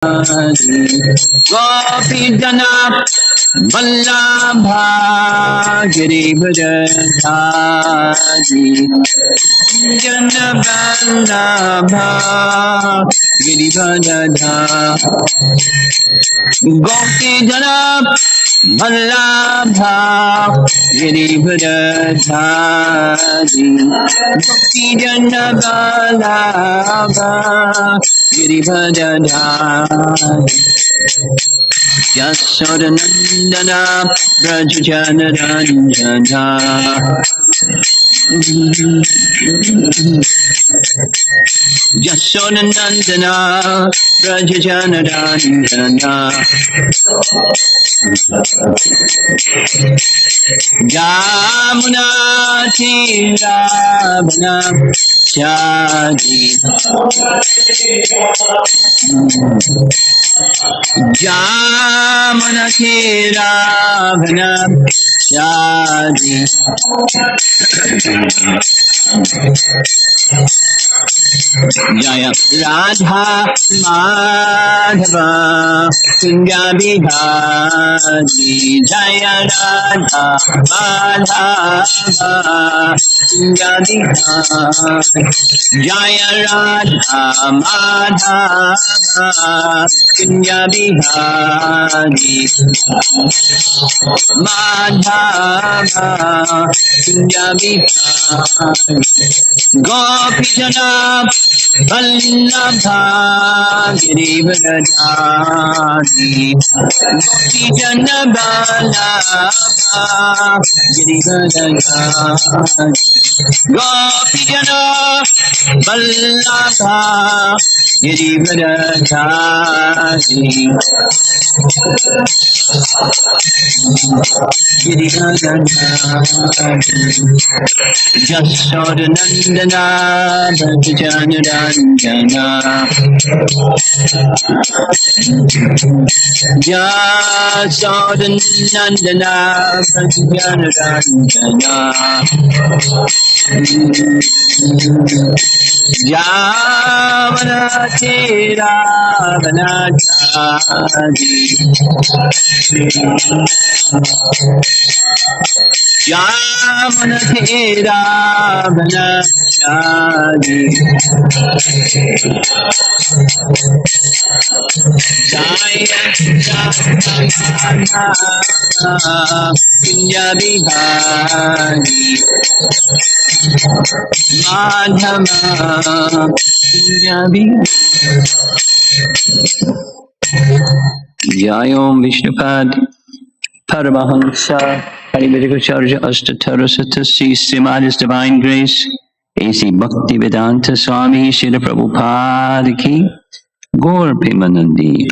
Gopi Jana Vallabha Girivardhari Jana Vallabha Girivardhari Gopi Jana Vallabha Girivardhari Gopi Jana Vallabha Girivardhari Yashodanandana Brajajanaranjana Yashodanandana Brajajanaranjana Jamuna Tiravana Chadi Jamana Tiravana Chadi Jaya Radha Madhava Kunja Bihari Jaya Radha Madhava Kunja Bihari Jaya Radha Madhava Kunja Bihari Madhava Kunja Bihari Gopi Jana Vallabha Girivardhari Gopi Jana Vallabha Girivardhari Gopi Jana Vallabha Girivardhari Jashodanandana Brajajanaranjana Jashodanandana Brajajanaranjana Javana Tiravana Chadi Jamana Tiravana Chadi Jaya Kunja Bihari Madhava Kunja Bihari Jayom Vishnupad Paramahamsa Harivedikacharya Ashtatarasatasi Srimad His Divine Grace A.C. Bhaktivedanta Swami Srila Prabhupada Ki Gaur Premanandi.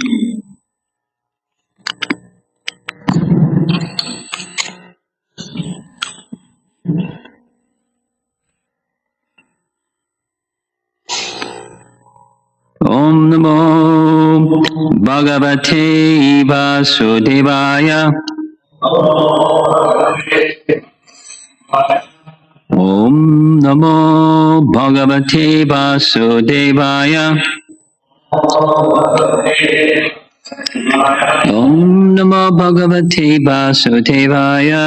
Om Namo Bhagavate Vasudevaya. Om Namo Bhagavate Vasudevaya. Om Namo Bhagavate Vasudevaya.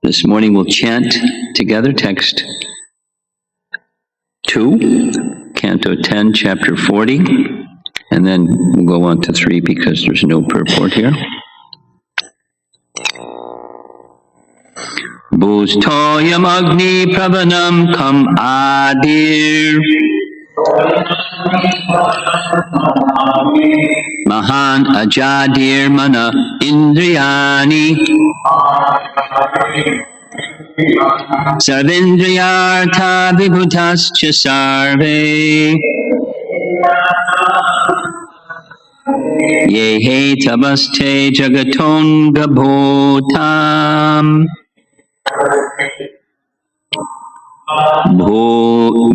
This morning we'll chant together text 2, Canto 10, Chapter 40, and then we'll go on to 3 because there's no purport here. Bhustayam Agni Pravanam Kam Adir Mahan Ajadir Mana Indriyani Sarvindriyartha Vibhutascha Sarve Yehe Tabaste Jagaton Gabhotam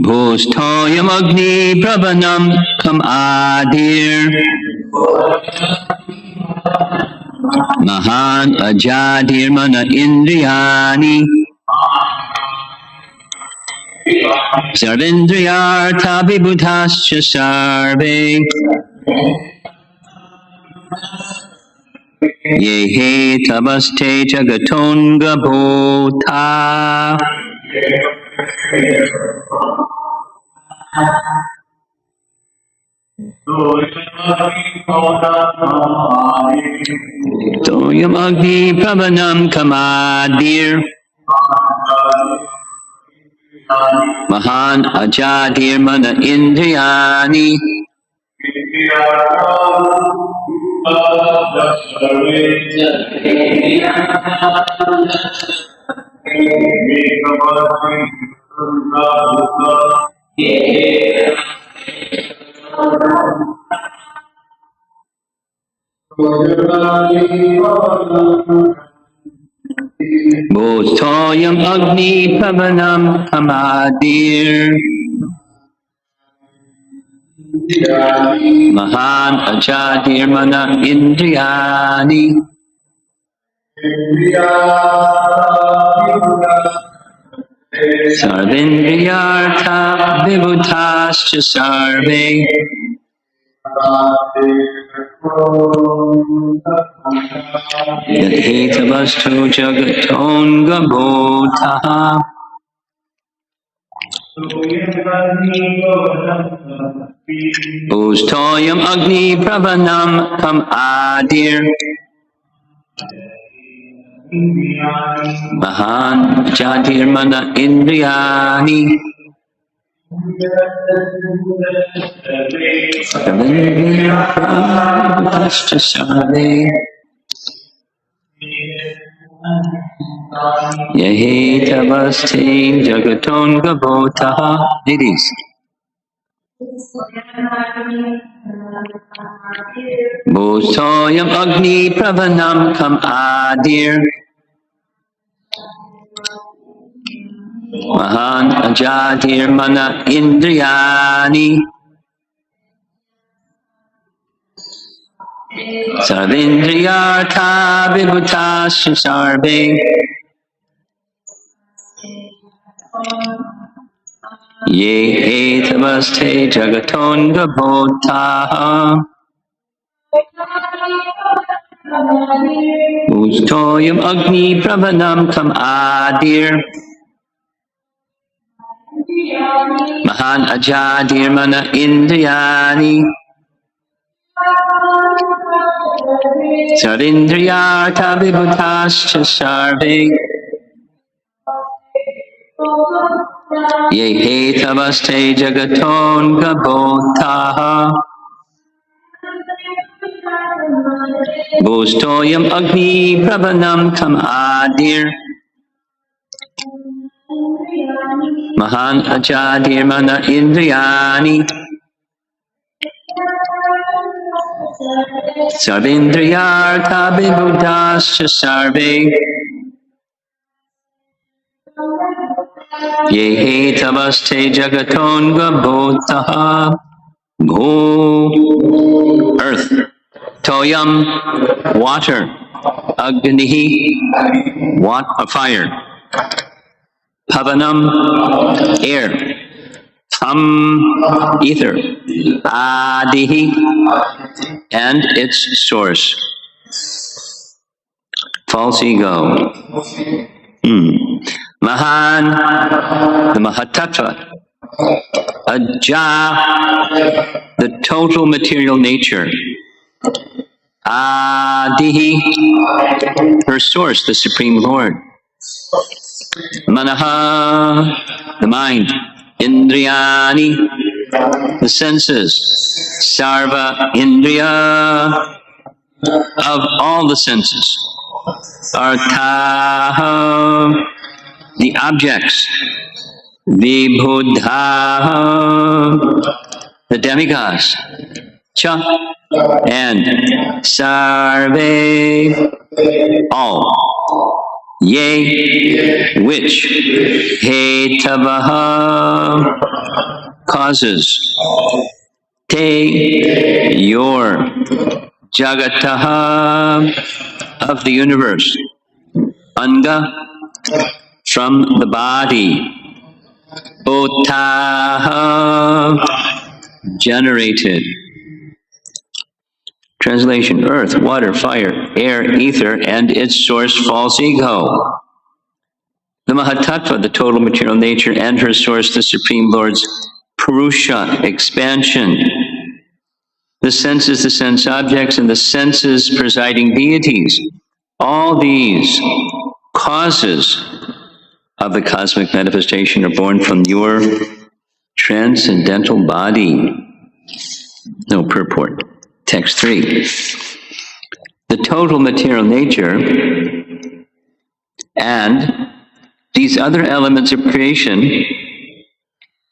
Bhustayam Agni Pravanam Kam Adir Mahan Ajadir Mana Indriyani Sarvendriyartha vibhutascha sarve Yehe tavaste jagatonga bhota Toyam agni pravanam kamadir Mahan ajadir mana indriyani Bhotoyam agni pavanam kamadir Mahan ajadir mana indriyani Sarvendriyartha vibhutascha sarve Yadhetavastu jagatonga bhotaha Ustoyam agni pravanam kam adir Mahan jatir mana indriyani Sarvendriyartha sarve Yehe tavaste jagatonga bhotaha. Ladies. Bhotoyam agni pravanam kam adir Mahan ajatir mana indriyani Sarvendriyartha vibhutascha sarve Ye etavaste jagatonga bhotaha Ustoyam agni pravanam kam adir Mahan ajadir mana indriyani Sarindriyartha vibhutascha sarve Yehe tavaste jagatonga bhotaha Bhustoyam agni pravanam kam adir Mahan ajadir mana indriyani Sarvendriyartha vibhutascha sarve Yehe tavaste jagatonga bhotaha Bho earth Toyam water Agnihi fire Pavanam air ether Adihi and its source false ego Mahan the Mahatattva Aja the total material nature Adihi her source the Supreme Lord Manaha the mind Indriyani the senses Sarva Indriya of all the senses Artha the objects Vibhuddha the demigods Cha and Sarve all Ye which Hetavaha causes Te your Jagataha of the universe Anga from the body Utaha, generated. Translation: earth, water, fire, air, ether, and its source, false ego. The Mahatattva, the total material nature, and her source, the Supreme Lord's Purusha, expansion. The senses, the sense objects, and the senses presiding deities. All these causes of the cosmic manifestation are born from your transcendental body. No purport. Text 3. The total material nature and these other elements of creation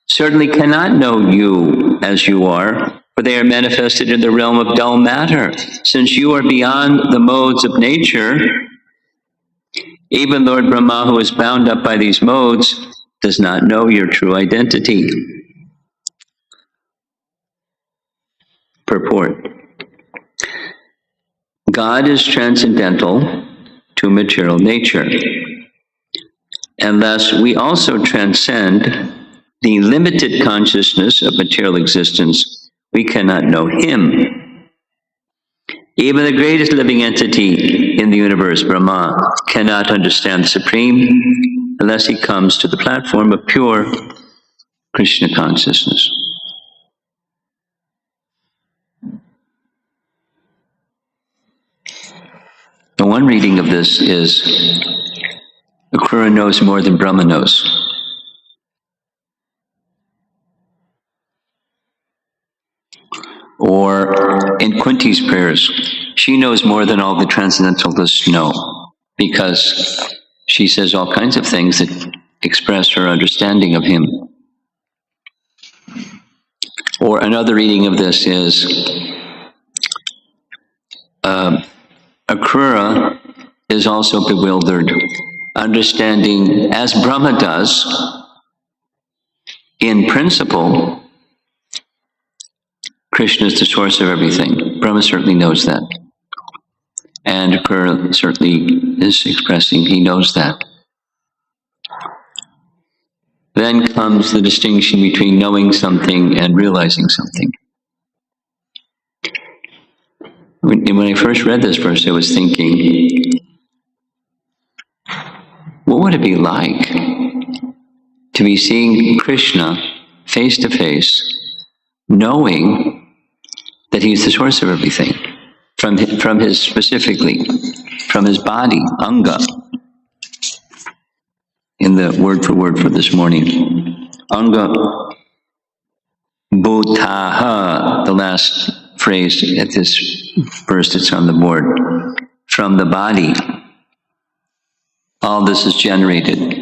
certainly cannot know you as you are, for they are manifested in the realm of dull matter. Since you are beyond the modes of nature, even Lord Brahma, who is bound up by these modes, does not know your true identity. Purport. God is transcendental to material nature, and thus we also transcend the limited consciousness of material existence. We cannot know Him. Even the greatest living entity in the universe, Brahma, cannot understand the Supreme unless he comes to the platform of pure Krishna consciousness. The one reading of this is, Akrura knows more than Brahma knows. Or in Kunti's prayers, she knows more than all the transcendentalists know, because she says all kinds of things that express her understanding of him. Or another reading of this is, Akrura is also bewildered, understanding, as Brahma does, in principle, Krishna is the source of everything. Brahma certainly knows that. And Akrura certainly is expressing he knows that. Then comes the distinction between knowing something and realizing something. When I first read this verse, I was thinking, what would it be like to be seeing Krishna face to face, knowing that he's the source of everything, from his specifically, from his body, anga, in the word for this morning. Anga bhutaha, the last phrase at this verse that's on the board. From the body, all this is generated.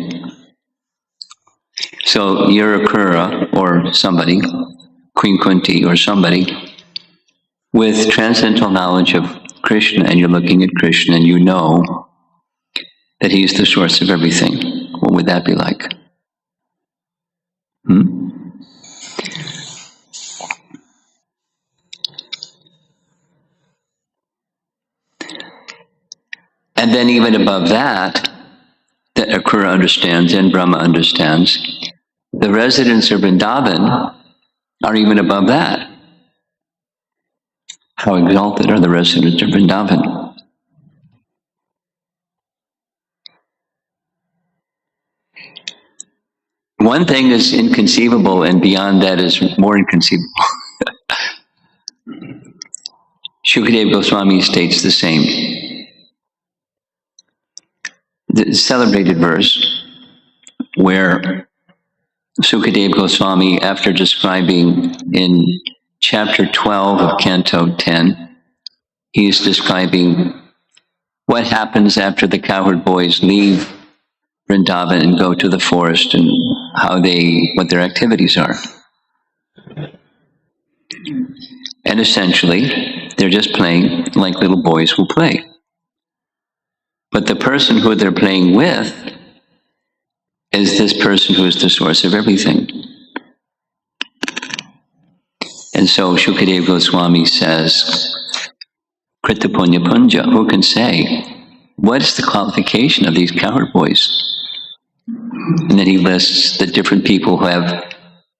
So you're Akrura, or somebody, Queen Kunti, or somebody, with transcendental knowledge of Krishna, and you're looking at Krishna and you know that he's the source of everything. What would that be like? And then even above that Akrura understands and Brahma understands, the residents of Vrindavan are even above that. How exalted are the residents of Vrindavan? One thing is inconceivable, and beyond that is more inconceivable. Shukadeva Goswami states the same. The celebrated verse where Shukadeva Goswami, after describing in chapter 12 of Canto 10, he's describing what happens after the cowherd boys leave Vrindavan and go to the forest, and what their activities are. And essentially, they're just playing like little boys who play. But the person who they're playing with is this person who is the source of everything. And so Shukadeva Goswami says, Krita Punya Punja, who can say, what is the qualification of these cowherd boys? And then he lists the different people who have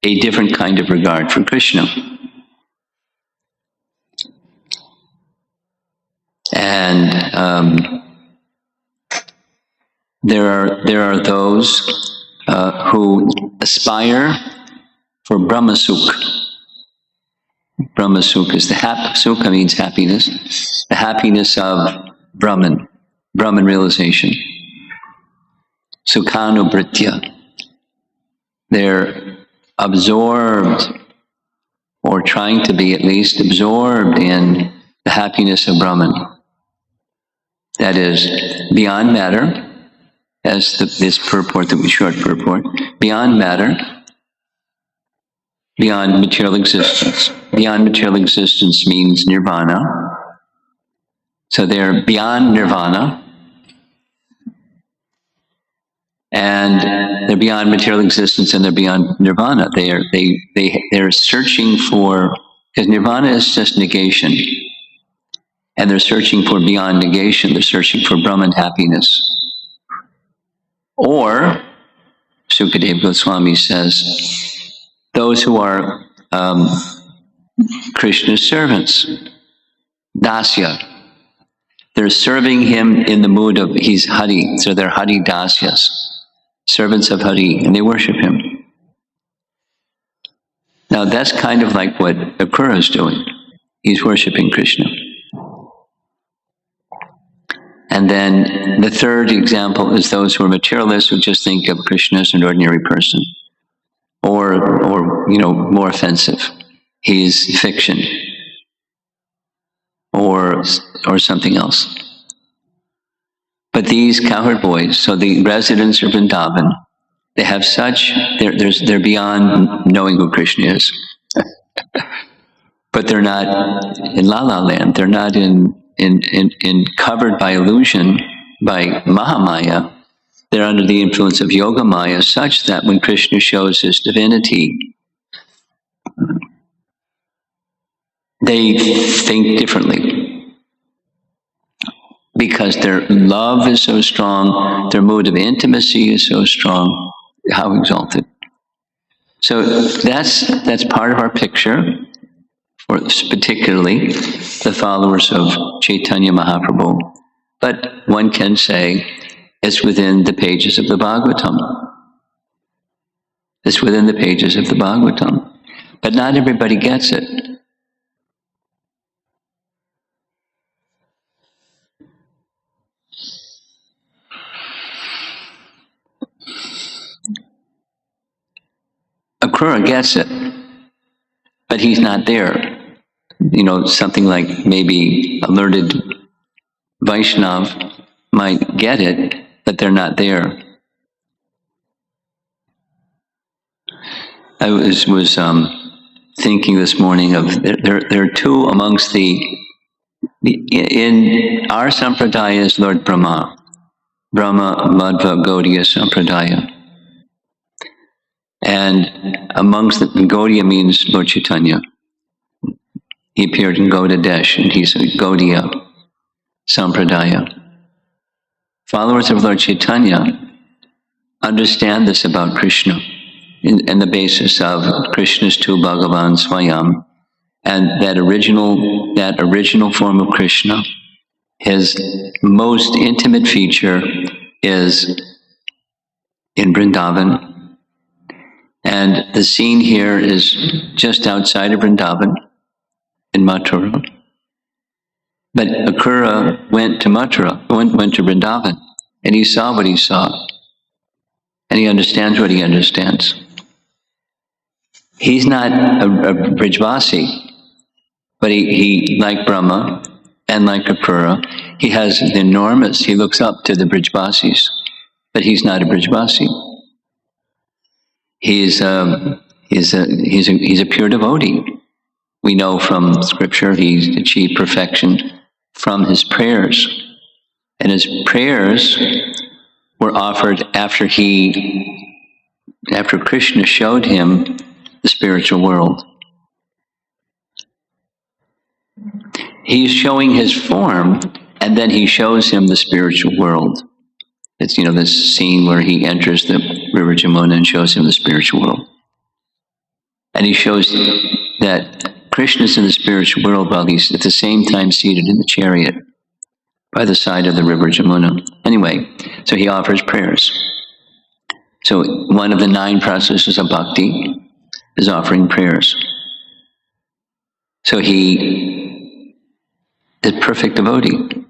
a different kind of regard for Krishna. And there are those who aspire for Brahmasukha. Brahmasukha is Sukha means happiness. The happiness of Brahman realization. Sukhanubritya. They're absorbed, or trying to be at least absorbed in the happiness of Brahman. That is, beyond matter, as this purport, the short purport, beyond matter, beyond material existence. Beyond material existence means nirvana. So they're beyond nirvana, and they're beyond material existence, and they're beyond nirvana. They're searching for, because nirvana is just negation, and they're searching for beyond negation. They're searching for Brahman happiness. Or, Sukadeva Goswami says, those who are Krishna's servants, dasya. They're serving him in the mood of, he's Hari, so they're Hari Dasyas, servants of Hari, and they worship him. Now that's kind of like what Akrura is doing. He's worshiping Krishna. And then the third example is those who are materialists, who just think of Krishna as an ordinary person, or more offensive, he's fiction, or something else. But these cowherd boys, so the residents of Vrindavan, they have such, they're beyond knowing who Krishna is. But they're not in La La Land. They're not in covered by illusion, by Mahamaya. They're under the influence of Yoga Maya, such that when Krishna shows his divinity, they think differently. Because their love is so strong, their mood of intimacy is so strong. How exalted. So that's part of our picture, for particularly the followers of Chaitanya Mahaprabhu. But one can say it's within the pages of the Bhagavatam. It's within the pages of the Bhagavatam. But not everybody gets it. Akrura gets it, but he's not there. Something like maybe a learned Vaishnav might get it, but they're not there. I was thinking this morning of there are two amongst in our sampradaya is Lord Brahma Madhva Gaudiya Sampradaya. And amongst the Gaudiya means Lord Chaitanya. He appeared in Gauda Desh, and he's a Gaudiya Sampradaya. Followers of Lord Chaitanya understand this about Krishna and the basis of Krishna's tu Bhagavan Swayam, and that original form of Krishna, his most intimate feature is in Vrindavan. And the scene here is just outside of Vrindavan, in Mathura. But Akrura went to Mathura, went to Vrindavan, and he saw what he saw. And he understands what he understands. He's not a Brijvasi, but he, like Brahma and like Akrura, he has he looks up to the Brijvasis, but he's not a Brijvasi. He's a pure devotee. We know from scripture he's achieved perfection from his prayers. And his prayers were offered after Krishna showed him the spiritual world. He's showing his form, and then he shows him the spiritual world. It's, this scene where he enters the river Jamuna and shows him the spiritual world. And he shows that Krishna is in the spiritual world while he's at the same time seated in the chariot by the side of the river Jamuna. Anyway, so he offers prayers. So one of the 9 processes of bhakti is offering prayers. So he is perfect devotee.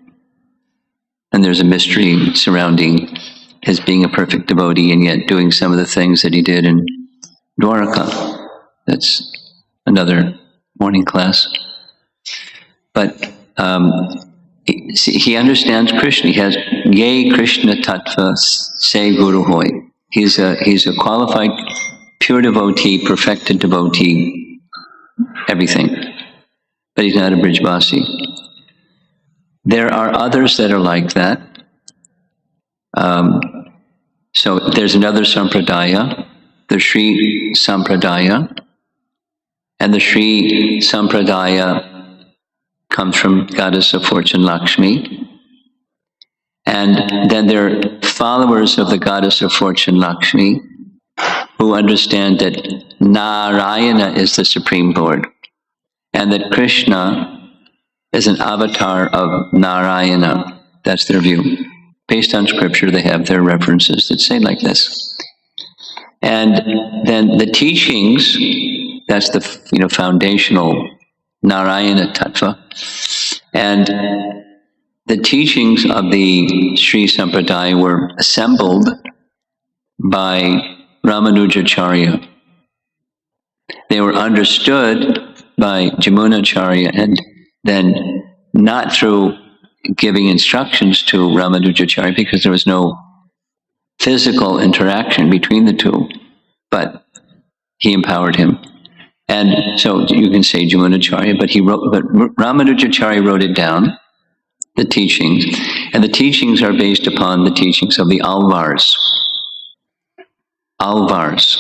And there's a mystery surrounding his being a perfect devotee and yet doing some of the things that he did in Dwaraka. That's another morning class. But he understands Krishna. He has Ye Krishna Tattva Se Guru Hoy. He's a qualified, pure devotee, perfected devotee, everything. But he's not a Brijvasi. There are others that are like that. So there's another Sampradaya, the Sri Sampradaya. And the Sri Sampradaya comes from goddess of fortune Lakshmi. And then there are followers of the goddess of fortune Lakshmi who understand that Narayana is the Supreme Lord and that Krishna is an avatar of Narayana. That's their view. Based on scripture, they have their references that say like this. And then the teachings, that's the foundational Narayana Tattva. And the teachings of the Sri Sampradaya were assembled by Ramanujacharya. They were understood by Jamunacharya and then not through giving instructions to Ramanujacharya because there was no physical interaction between the two, but he empowered him. And so you can say Jamunacharya, but Ramanujacharya wrote it down, the teachings, and the teachings are based upon the teachings of the Alvars. Alvars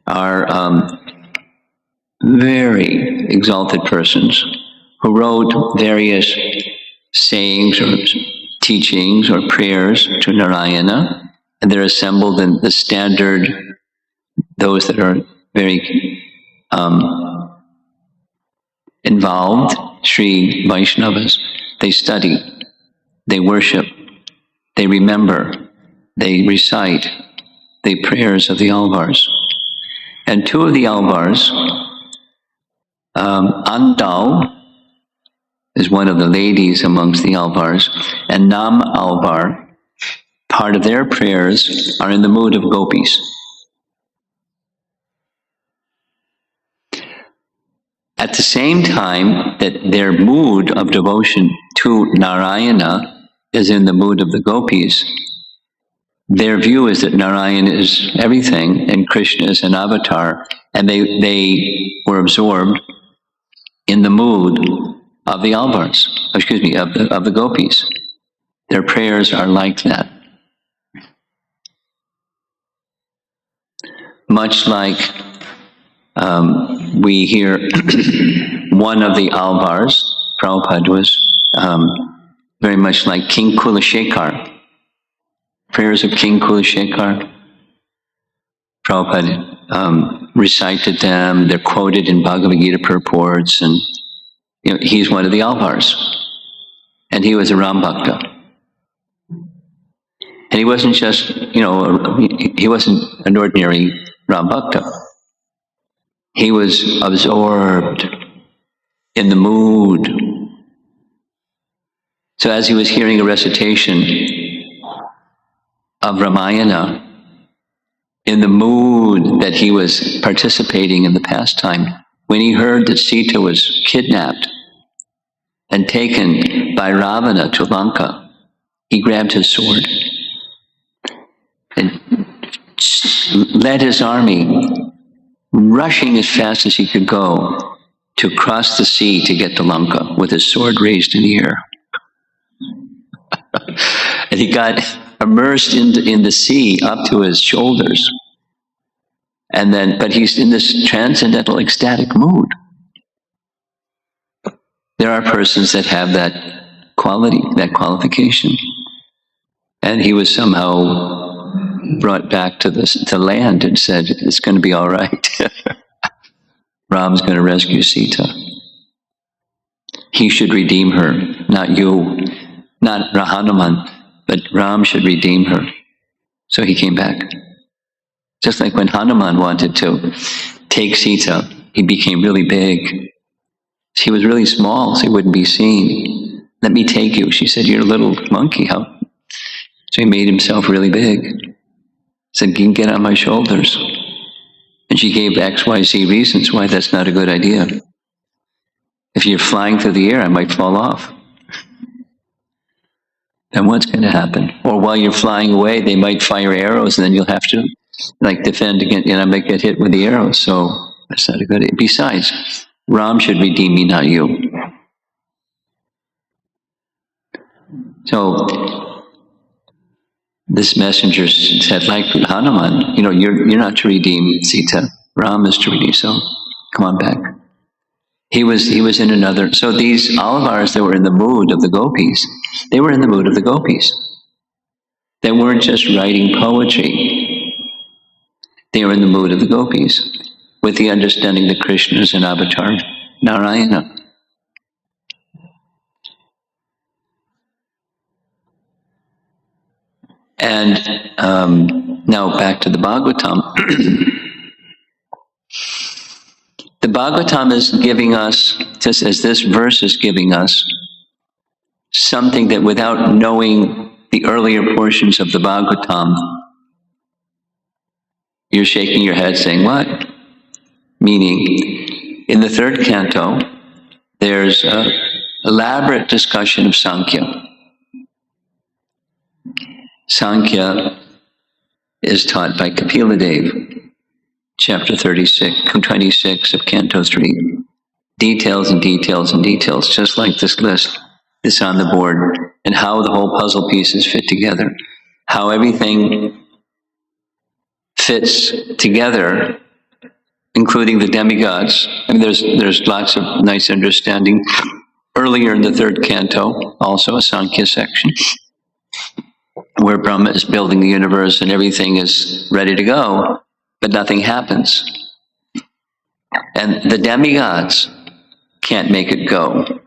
are very exalted persons who wrote various sayings or teachings or prayers to Narayana, and they're assembled in the standard, those that are very involved, Sri Vaishnavas. They study, they worship, they remember, they recite the prayers of the Alvars. And 2 of the Alvars, Andal is one of the ladies amongst the Alvars, and Nam Alvar, part of their prayers are in the mood of gopis. At the same time that their mood of devotion to Narayana is in the mood of the gopis, their view is that Narayana is everything and Krishna is an avatar, and they were absorbed in the mood of the Alvars, excuse me, of the gopis. Their prayers are like that. Much like we hear one of the Alvars, Prabhupada was very much like King Kulashekar. Prayers of King Kulashekar. Prabhupada recited them. They're quoted in Bhagavad Gita purports, and he's one of the Alvars, and he was a Ram Bhakta. And he wasn't just, he wasn't an ordinary Ram Bhakta. He was absorbed in the mood. So as he was hearing a recitation of Ramayana, in the mood that he was participating in the pastime, when he heard that Sita was kidnapped and taken by Ravana to Lanka, he grabbed his sword and led his army, rushing as fast as he could go, to cross the sea to get to Lanka with his sword raised in the air. And he got immersed in the sea up to his shoulders. And then, but he's in this transcendental ecstatic mood. There are persons that have that quality, that qualification. And he was somehow, brought back to the land and said, it's going to be all right. Ram's going to rescue Sita. He should redeem her, not you, not Hanuman, but Ram should redeem her. So he came back. Just like when Hanuman wanted to take Sita, he became really big. He was really small, so he wouldn't be seen. Let me take you. She said, you're a little monkey. How? So he made himself really big. Said, you can get on my shoulders. And she gave XYZ reasons why that's not a good idea. If you're flying through the air, I might fall off. Then what's going to happen? Or while you're flying away, they might fire arrows, and then you'll have to defend against, I might get hit with the arrows. So that's not a good idea. Besides, Ram should redeem me, not you. So this messenger said, like Hanuman, you're not to redeem Sita. Ram is to redeem. So come on back. He was in another. So these Alvars that were in the mood of the gopis, they were in the mood of the gopis. They weren't just writing poetry. They were in the mood of the gopis, with the understanding that Krishna is an avatar, Narayana. And now back to the Bhagavatam. The Bhagavatam is giving us, just as this verse is giving us, something that without knowing the earlier portions of the Bhagavatam, you're shaking your head saying, what? Meaning, in the third canto, there's an elaborate discussion of Sankhya. Sankhya is taught by Kapila Dev, chapter 26 of Canto 3. Details and details and details, just like this list is on the board, and how the whole puzzle pieces fit together, how everything fits together, including the demigods. I mean, there's lots of nice understanding. Earlier in the third canto, also a Sankhya section, where Brahma is building the universe and everything is ready to go, but nothing happens. And the demigods can't make it go.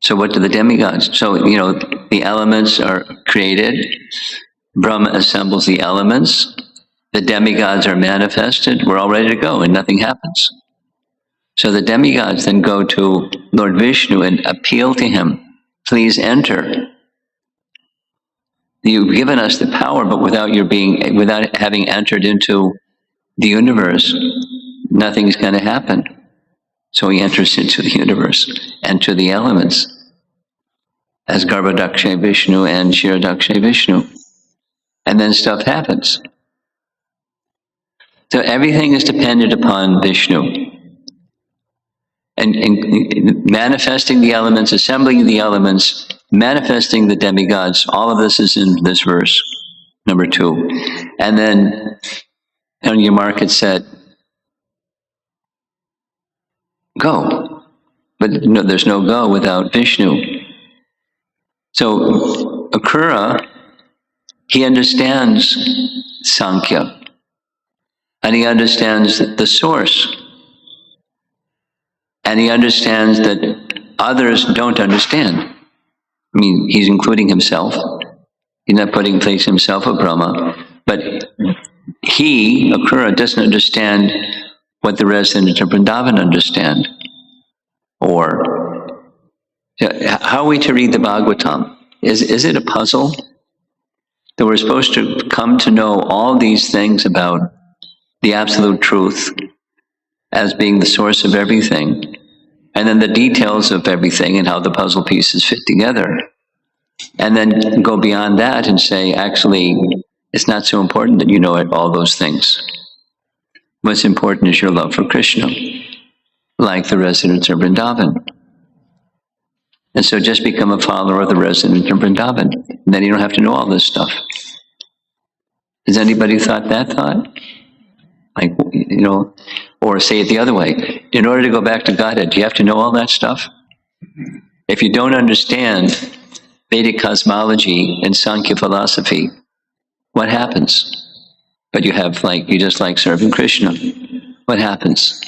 So what do the demigods? So, the elements are created. Brahma assembles the elements. The demigods are manifested. We're all ready to go, and nothing happens. So the demigods then go to Lord Vishnu and appeal to him. Please enter. You've given us the power, but without having entered into the universe, nothing's going to happen. So he enters into the universe and to the elements as Garbhodakshay Vishnu and Kshirodakshay Vishnu. And then stuff happens. So everything is dependent upon Vishnu. And manifesting the elements, assembling the elements, manifesting the demigods, all of this is in this verse, number 2. And then on your mark it said, go. But no, there's no go without Vishnu. So Akrura, he understands Sankhya. And he understands the source. And he understands that others don't understand. I mean, he's including himself. He's not place himself of Brahma. But he, Akrura, doesn't understand what the residents of Vrindavan understand. Or, how are we to read the Bhagavatam? Is it a puzzle? That we're supposed to come to know all these things about the absolute truth as being the source of everything, and then the details of everything and how the puzzle pieces fit together. And then go beyond that and say, actually, it's not so important that you know all those things. What's important is your love for Krishna, like the residents of Vrindavan. And so just become a follower of the resident of Vrindavan. And then you don't have to know all this stuff. Has anybody thought that thought? Like, or say it the other way. In order to go back to Godhead, do you have to know all that stuff? If you don't understand Vedic cosmology and Sankhya philosophy, What happens? But you have you just like serving Krishna. What happens?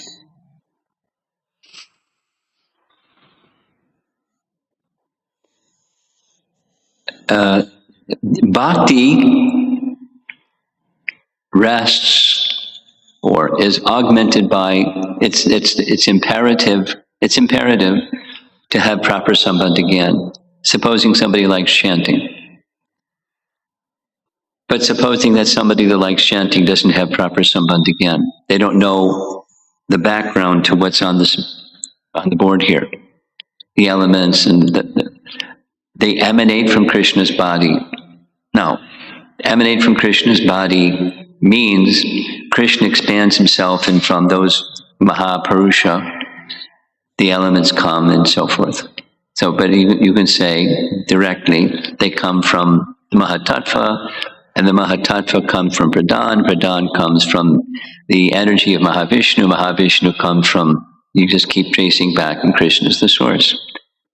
Bhakti rests or is augmented by it's imperative. It's imperative to have proper sambandh again. Supposing somebody likes chanting. But supposing that somebody that likes chanting doesn't have proper sambandh again. They don't know the background to what's on the board here. The elements and they emanate from Krishna's body. Now, emanate from Krishna's body means Krishna expands himself, and from those Mahapurusha, the elements come and so forth. So, but you can say directly, they come from the Mahatattva, and the Mahatattva comes from Pradhan. Pradhan comes from the energy of Mahavishnu. Mahavishnu comes from, you just keep tracing back, and Krishna is the source.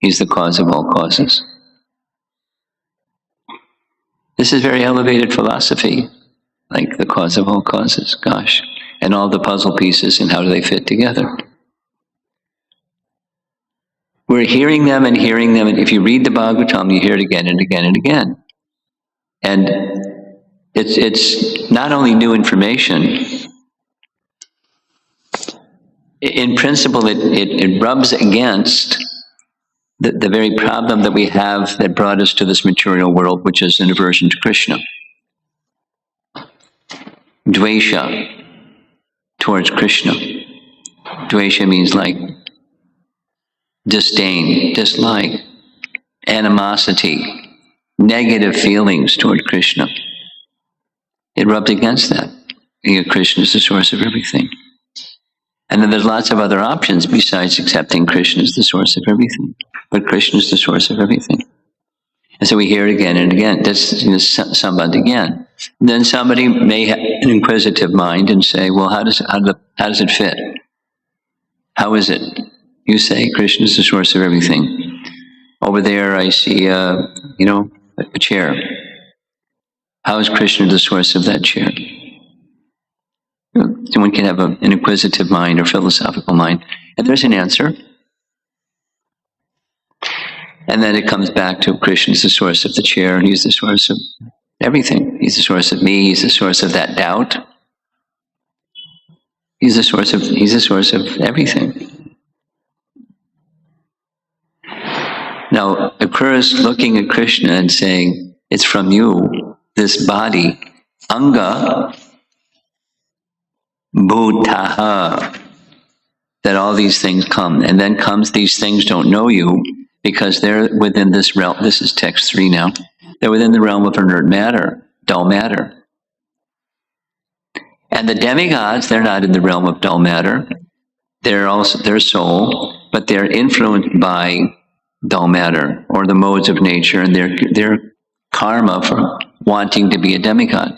He's the cause of all causes. This is very elevated philosophy, like the cause of all causes, gosh. And all the puzzle pieces and how do they fit together. We're hearing them, and if you read the Bhagavatam, you hear it again and again and again. And it's not only new information. In principle, it rubs against the very problem that we have that brought us to this material world, which is an aversion to Krishna. Dvesha towards Krishna. Dvesha means like disdain, dislike, animosity, negative feelings toward Krishna. It rubbed against that. Krishna is the source of everything. And then there's lots of other options besides accepting Krishna is the source of everything. But Krishna is the source of everything. And so we hear it again and again. This sambandh again. Then somebody may have an inquisitive mind and say, well, how does it fit? How is it? You say Krishna is the source of everything. Over there I see a chair. How is Krishna the source of that chair? One can have an inquisitive mind or philosophical mind, and there's an answer. And then it comes back to Krishna is the source of the chair, and he's the source of everything. He's the source of me, he's the source of that doubt. He's the source of everything. Now, occurs looking at Krishna and saying, it's from you, this body, anga, bhutaha, that all these things come. And then comes these things don't know you because they're within this realm. This is text 3 now. They're within the realm of inert matter, dull matter. And the demigods, they're not in the realm of dull matter. They're also their soul, but they're influenced by dull matter or the modes of nature and their karma for wanting to be a demigod.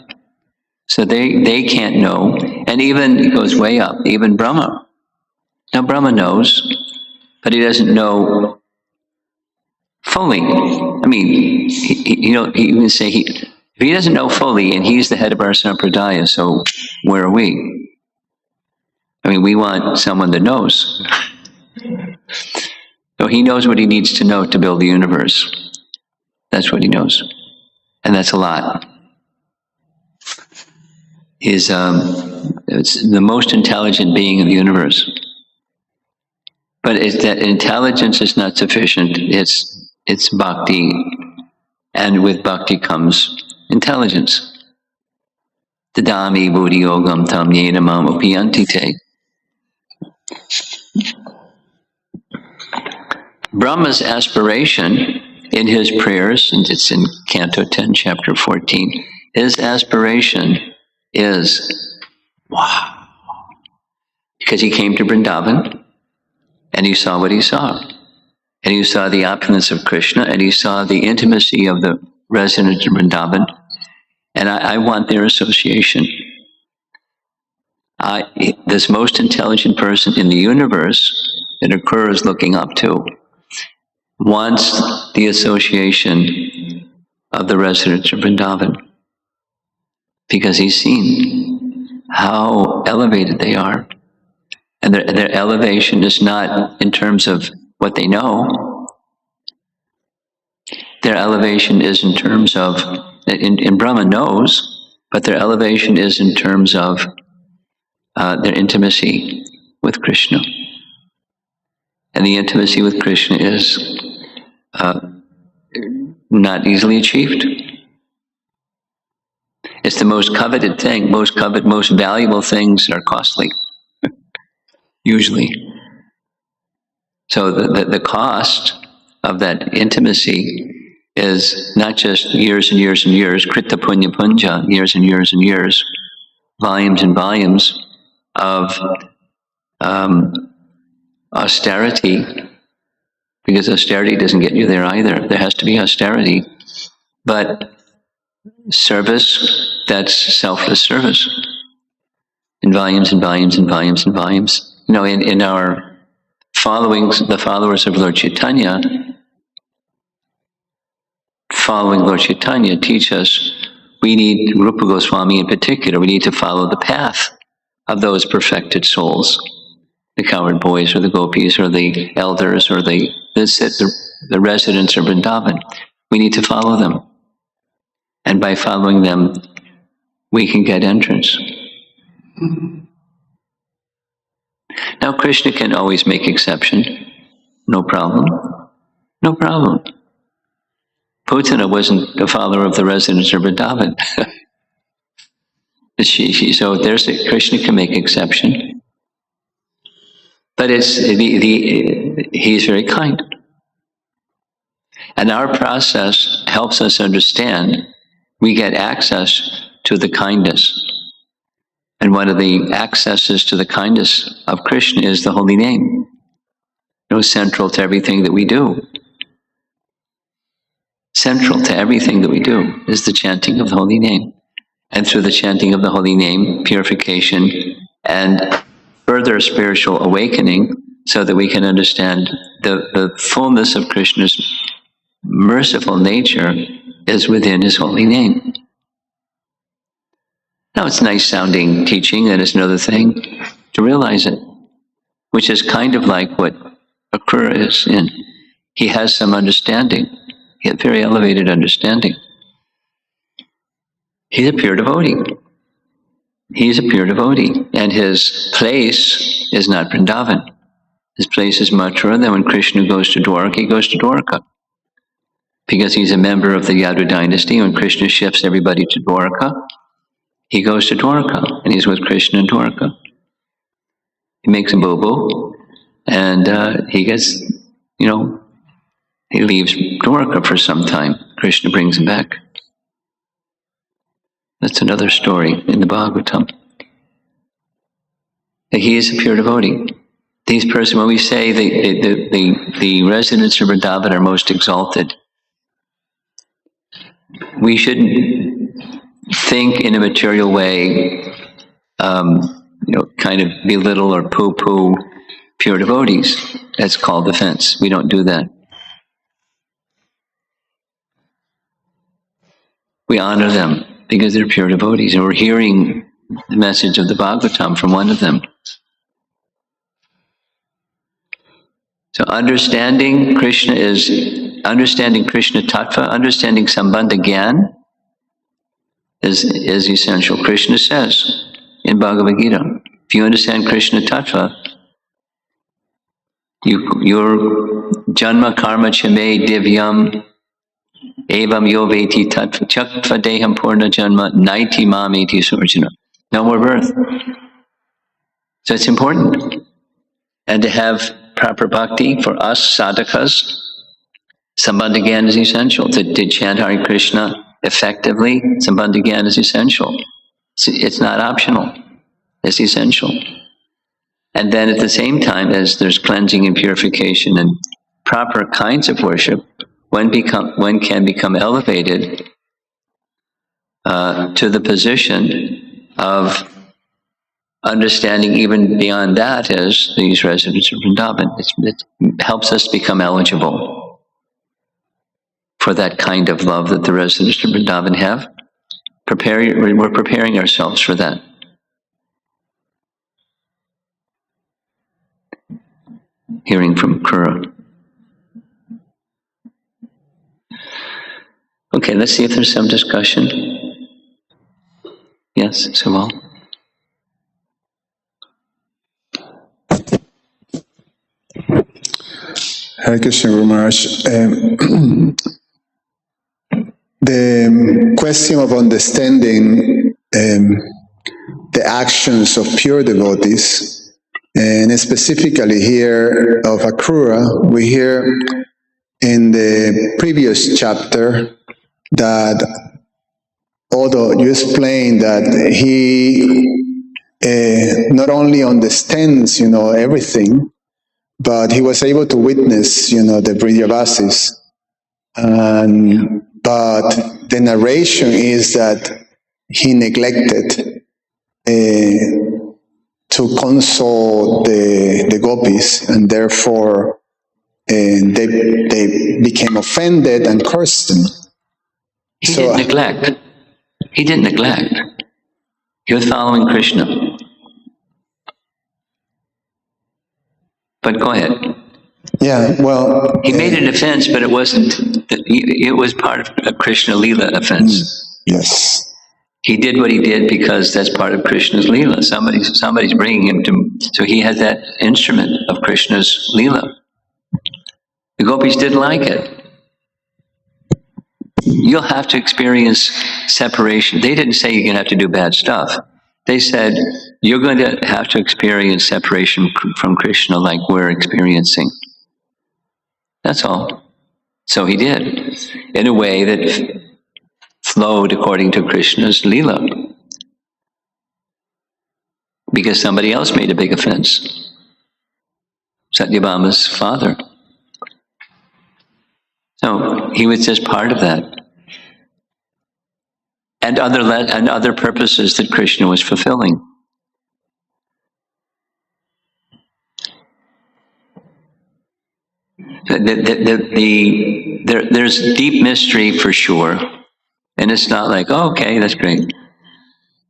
So they can't know, and even it goes way up, even Brahma. Now Brahma knows, but he doesn't know fully. I mean, he can say if he doesn't know fully, and he's the head of our sampradaya, so where are we? I mean, we want someone that knows. So he knows what he needs to know to build the universe. That's what he knows, and that's a lot. It's the most intelligent being in the universe. But that intelligence is not sufficient. It's bhakti, and with bhakti comes intelligence. Tadami buddhi yogam tam yena mam upiyanti te. Brahma's aspiration in his prayers, and it's in Canto 10, Chapter 14, his aspiration is, wow. Because he came to Vrindavan, and he saw what he saw. And he saw the opulence of Krishna, and he saw the intimacy of the residents of Vrindavan. And I want their association. This most intelligent person in the universe that Akrura is looking up to wants the association of the residents of Vrindavan. because he's seen how elevated they are. And their elevation is not in terms of what they know. Their elevation is in terms of, and Brahma knows, but their elevation is in terms of their intimacy with Krishna. And the intimacy with Krishna is not easily achieved. It's the most coveted thing. Most valuable things are costly, usually. So the cost of that intimacy is not just years and years and years, krita punya punja, years and years and years, volumes and volumes of austerity, because austerity doesn't get you there either. There has to be austerity. But service, that's selfless service. In volumes and volumes and volumes and volumes. You know, in our followings, the followers of Lord Chaitanya, following Lord Chaitanya, teach us we need, Rupa Goswami in particular, we need to follow the path of those perfected souls. The cowherd boys or the gopis or the elders or the residents of Vrindavan. We need to follow them. And by following them, we can get entrance. Now Krishna can always make exception. No problem. No problem. Putana wasn't a follower of the residents of Vrindavan. So Krishna can make exception. But he's very kind. And our process helps us understand we get access to the kindness. And one of the accesses to the kindness of Krishna is the holy name. You know, central to everything that we do. Central to everything that we do is the chanting of the holy name. And through the chanting of the holy name, purification and further spiritual awakening, so that we can understand the fullness of Krishna's merciful nature is within his holy name. Now it's nice sounding teaching, and it's another thing to realize it, which is kind of like what Akrura is in. He has some understanding. He has very elevated understanding. He's a pure devotee. He's a pure devotee, and his place is not Vrindavan. His place is Mathura. Then when Krishna goes to Dwarka, he goes to Dwarka. Because he's a member of the Yadu dynasty, when Krishna shifts everybody to Dwarka, he goes to Dwarka, and he's with Krishna in Dwarka. He makes a boo-boo, and he gets, you know, he leaves Dwarka for some time. Krishna brings him back. That's another story in the Bhagavatam. He is a pure devotee. These persons, when we say the residents of Vrindavan are most exalted, we shouldn't think in a material way, you know, kind of belittle or poo-poo pure devotees. That's called offense. We don't do that. We honor them because they're pure devotees, and we're hearing the message of the Bhagavatam from one of them. So understanding Krishna is understanding Krishna Tattva, understanding Sambandha Gyan is essential. Krishna says in Bhagavad Gita, if you understand Krishna Tattva, your janma karma chame divyam evam yoveti tattva chakva deham purna janma naiti mameti surjana. No more birth. So it's important. And to have proper bhakti for us sadhakas, Sambandha Gyan is essential. To chant Hare Krishna effectively, Sambandha Gyan is essential. It's not optional. It's essential. And then at the same time, as there's cleansing and purification and proper kinds of worship, one can become elevated to the position of understanding even beyond that as these residents of Vrindavan. It helps us become eligible for that kind of love that the residents of Vrindavan have. We're preparing ourselves for that. Hearing from Kura. Okay, let's see if there's some discussion. Yes, Samal? Hare Krishna, Guru Maharaj. The question of understanding the actions of pure devotees, and specifically here of Akrura, we hear in the previous chapter that although you explained that he not only understands, everything, but he was able to witness, the Vridyavasis. But the narration is that he neglected to console the gopis, and therefore they became offended and cursed him. He didn't neglect. He didn't neglect. He was following Krishna. But go ahead. Yeah, well... He made an offense, but it wasn't... It was part of a Krishna Leela offense. Yes. He did what he did because that's part of Krishna's Leela. Somebody's bringing him to... So he has that instrument of Krishna's Leela. The gopis didn't like it. You'll have to experience separation. They didn't say you're going to have to do bad stuff. They said, you're going to have to experience separation from Krishna like we're experiencing. That's all. So he did, in a way that flowed according to Krishna's Leela. Because somebody else made a big offense. Satyabhama's father. So he was just part of that. And other purposes that Krishna was fulfilling. There's deep mystery for sure, and it's not like, oh, okay, that's great.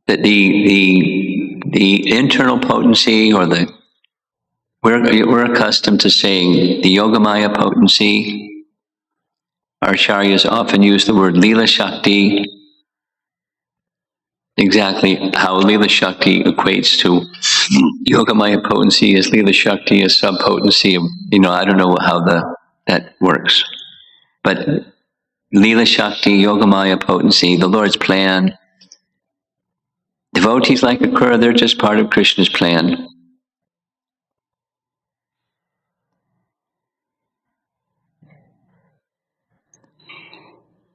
That the internal potency, or we're accustomed to saying the Yogamaya potency. Our acharyas often use the word Leela Shakti. Exactly how Leela Shakti equates to Yogamaya potency is Leela Shakti, a sub-potency of, I don't know how that works. But Leela Shakti, Yogamaya potency, the Lord's plan. Devotees like Akrura, they're just part of Krishna's plan.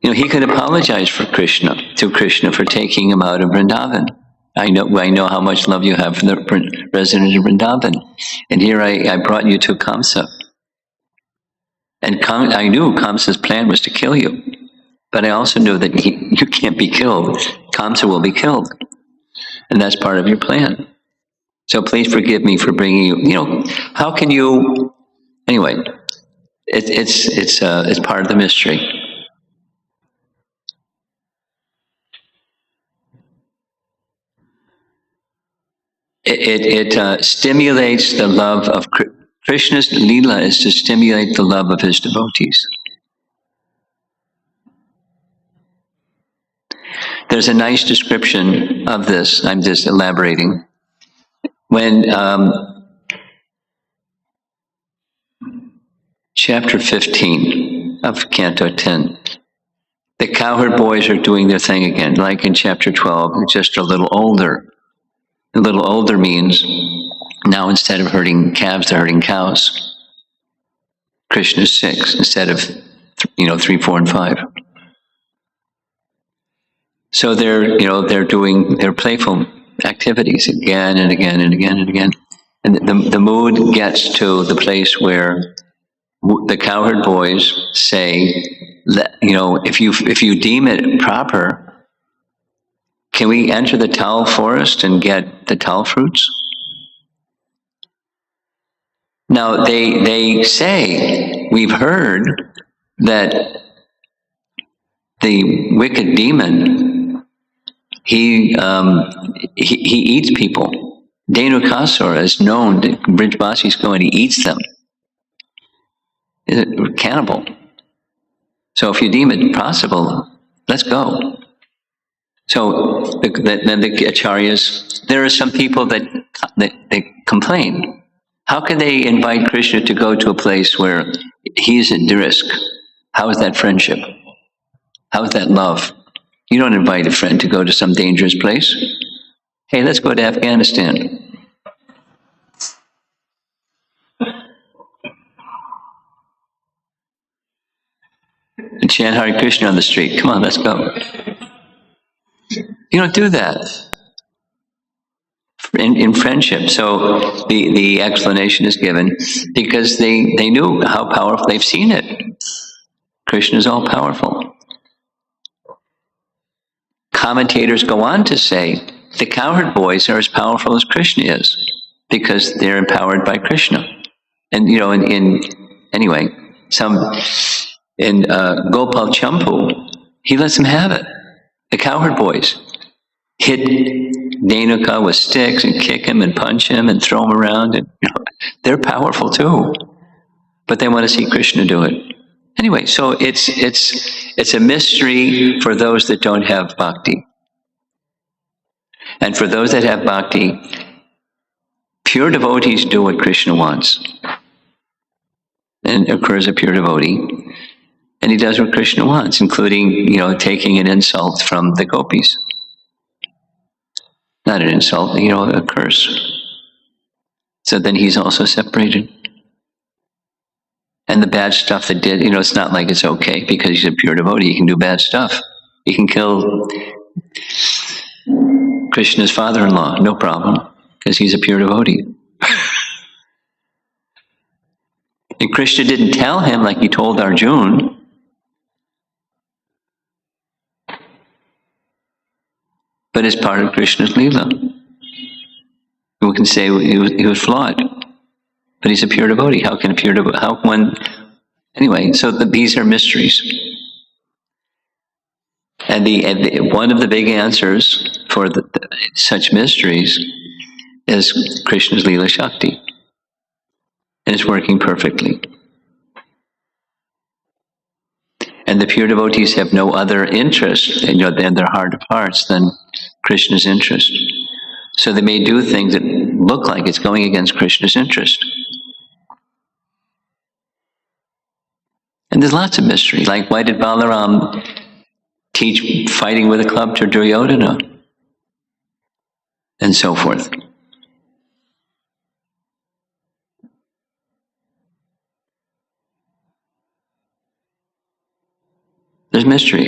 He could apologize to Krishna for taking him out of Vrindavan. I know how much love you have for the resident of Vrindavan. And here I brought you to Kamsa. And I knew Kamsa's plan was to kill you. But I also knew that you can't be killed. Kamsa will be killed. And that's part of your plan. So please forgive me for bringing you, how can you, anyway, it's part of the mystery. It stimulates the love of Krishna's Leela is to stimulate the love of his devotees. There's a nice description of this. I'm just elaborating. When chapter 15 of Canto 10, the cowherd boys are doing their thing again, like in chapter 12, just a little older. A little older means now instead of herding calves, they're herding cows. Krishna's 6 instead of 3, 4, and 5. So they're doing their playful activities again and again and again and again. And the mood gets to the place where the cowherd boys say, if you deem it proper, can we enter the tal forest and get the tal fruits? Now, they say, we've heard that the wicked demon he eats people. Dhenukasura is known, Brijbasi is going, he eats them. Is a cannibal. So if you deem it possible, let's go. So then the acharyas, there are some people that they complain. How can they invite Krishna to go to a place where he's at risk? How is that friendship? How is that love? You don't invite a friend to go to some dangerous place. Hey, let's go to Afghanistan. And chant Hare Krishna on the street. Come on, let's go. You don't do that in friendship. So the explanation is given because they knew how powerful, they've seen it. Krishna is all powerful. Commentators go on to say the cowherd boys are as powerful as Krishna is because they're empowered by Krishna. And anyway, in Gopal Champu, he lets them have it. The cowherd boys hit Dhenuka with sticks and kick him and punch him and throw him around. And they're powerful too, but they want to see Krishna do it. Anyway, so it's a mystery for those that don't have bhakti. And for those that have bhakti, pure devotees do what Krishna wants. And Akrura is a pure devotee. And he does what Krishna wants, including, taking an insult from the gopis. Not an insult, a curse. So then he's also separated. And the bad stuff that did, it's not like it's okay because he's a pure devotee. He can do bad stuff. He can kill Krishna's father-in-law, no problem, because he's a pure devotee. And Krishna didn't tell him like he told Arjuna. But it's part of Krishna's Leela. We can say he was flawed, but he's a pure devotee. How can a pure devotee, anyway, so these are mysteries. And one of the big answers for such mysteries is Krishna's Leela Shakti. And it's working perfectly. And the pure devotees have no other interest in their heart of hearts than Krishna's interest. So they may do things that look like it's going against Krishna's interest. And there's lots of mystery. Like, why did Balaram teach fighting with a club to Duryodhana? And so forth. There's mystery.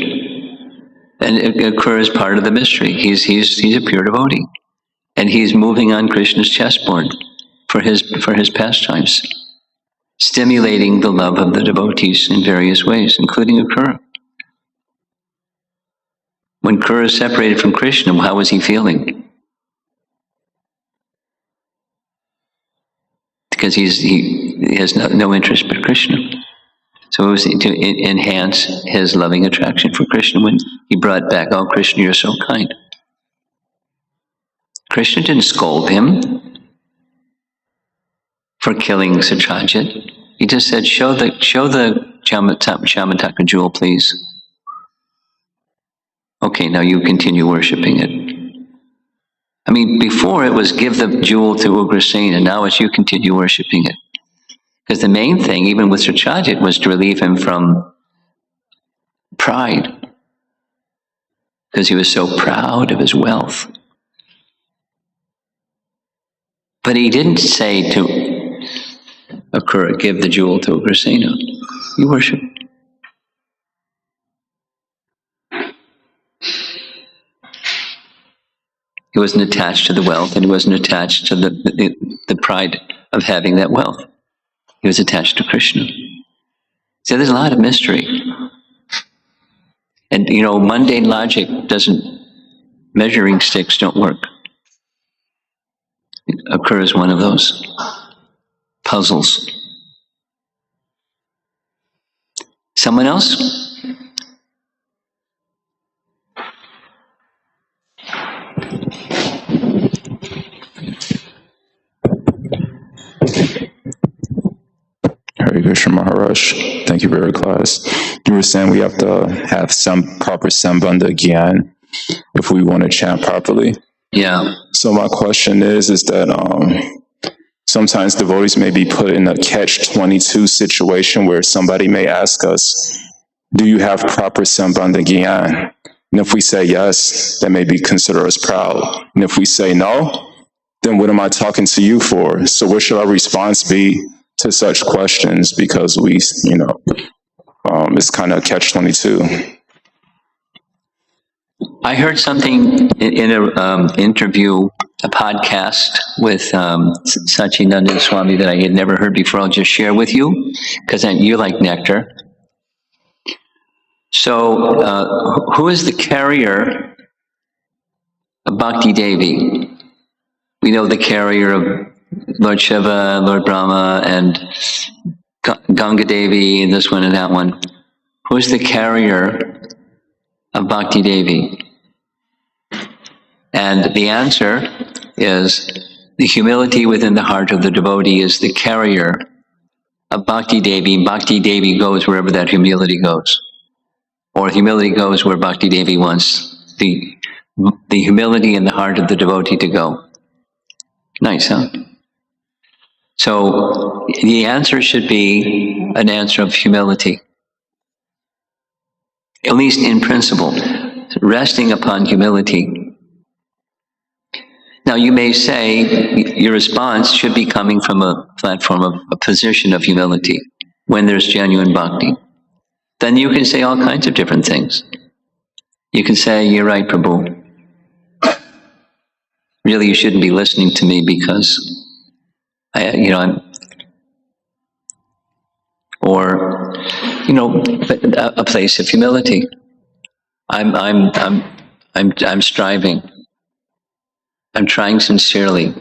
And Akrura is part of the mystery. He's a pure devotee. And he's moving on Krishna's chessboard for his pastimes, stimulating the love of the devotees in various ways, including Akrura. When Akrura is separated from Krishna, how was he feeling? Because he has no interest but Krishna. So it was to enhance his loving attraction for Krishna when he brought back, "Oh, Krishna, you're so kind." Krishna didn't scold him for killing Satyajit. He just said, show the Shamataka jewel, please. Okay, now you continue worshipping it. I mean, before it was give the jewel to Ugrasena, now it's you continue worshipping it. Because the main thing, even with Satyajit, was to relieve him from pride. Because he was so proud of his wealth. But he didn't say to Akrura, give the jewel to Ugrasena. You worship. He wasn't attached to the wealth, and he wasn't attached to the pride of having that wealth. He was attached to Krishna. So there's a lot of mystery. And mundane logic measuring sticks don't work. Akrura is one of those puzzles. Someone else? question, Maharaj. Thank you for your class. You were saying we have to have some proper sambandha again if we want to chant properly. Yeah. So my question is that sometimes devotees may be put in a catch-22 situation where somebody may ask us, do you have proper sambandha gyan? And if we say yes, that may be consider us proud. And if we say no, then what am I talking to you for? So what should our response be to such questions? Because we, it's kind of catch-22. I heard something in a interview, a podcast with Satchidananda Swami that I had never heard before. I'll just share with you, because you like nectar. So, who is the carrier of Bhakti Devi? We know the carrier of Lord Shiva, Lord Brahma, and Ganga Devi, and this one and that one. Who is the carrier of Bhakti Devi? And the answer is the humility within the heart of the devotee is the carrier of Bhakti Devi. Bhakti Devi goes wherever that humility goes. Or humility goes where Bhakti Devi wants the humility in the heart of the devotee to go. Nice, huh? So the answer should be an answer of humility. At least in principle, resting upon humility. Now you may say your response should be coming from a platform of a position of humility when there's genuine bhakti. Then you can say all kinds of different things. You can say, you're right, Prabhu. Really, you shouldn't be listening to me because I'm, or, a place of humility. I'm striving. I'm trying sincerely.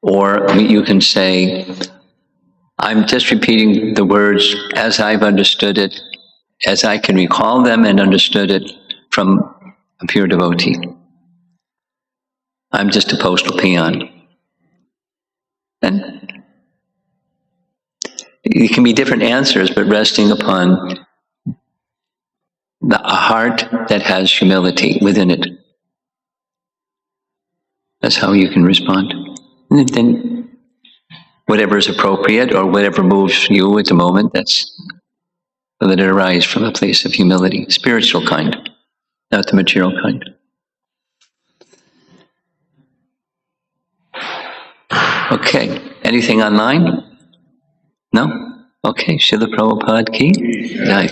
Or you can say, I'm just repeating the words as I've understood it, as I can recall them and understood it from a pure devotee. I'm just a postal peon. And it can be different answers, but resting upon a heart that has humility within it. That's how you can respond. And then whatever is appropriate or whatever moves you at the moment, let it arise from a place of humility, spiritual kind, not the material kind. Okay, anything online? No? Okay, Srila Prabhupada ki? Jai.